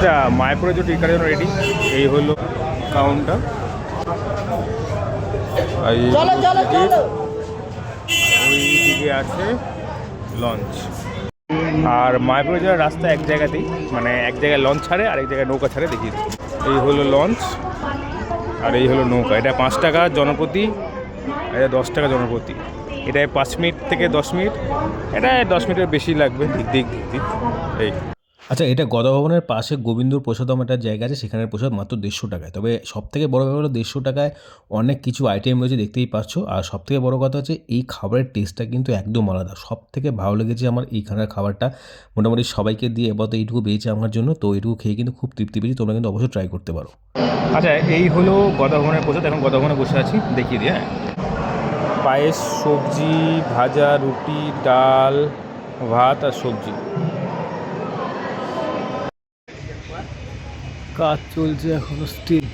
আচ্ছা মায়াপুরে যে টিকার জন্য রেডি, এই হলো কাউন্টার, ওই দিকে আছে লঞ্চ। আর মায়াপুরে যাওয়ার রাস্তা এক জায়গাতেই, মানে এক জায়গায় লঞ্চ ছাড়ে আর এক জায়গায় নৌকা ছাড়ে, দেখিয়ে দিই। এই হলো লঞ্চ আর এই হলো নৌকা। এটা 5 টাকা জনপ্রতি, এটা 10 টাকা জনপ্রতি। এটায় 5 মিনিট থেকে 10 মিনিট, এটা 10 মিনিটের বেশি লাগবে দিক এই। আচ্ছা, এটা গদা ভবনের পাশে গোবিন্দর প্রসাদম একটা জায়গা আছে, সেখানের প্রসাদ মাত্র 150 টাকায়। তবে সবথেকে বড় ব্যাপার হলো 150 টাকায় অনেক কিছু আইটেম রয়েছে, দেখতেই পাচ্ছ। আর সবথেকে বড় কথা হচ্ছে এই খাবারের টেস্টটা কিন্তু একদম আলাদা। সবথেকে ভালো লেগেছে আমার এইখানের খাবারটা। মোটামুটি সবাইকে দিয়ে এবার তো এইটুকু পেয়েছে আমার জন্য, তো এইটুকু খেয়ে কিন্তু খুব তৃপ্তি পেয়েছি। তোমরা কিন্তু অবশ্যই ট্রাই করতে পারো। আচ্ছা এই হলো গদা ভবনের প্রসাদ। এখন গদা ভবনে বসে আছি, দেখিয়ে দিই। হ্যাঁ, পায়েস, সবজি, ভাজা, রুটি, ডাল, ভাত আর সবজি। কাজ চলছে এখনো স্টিল।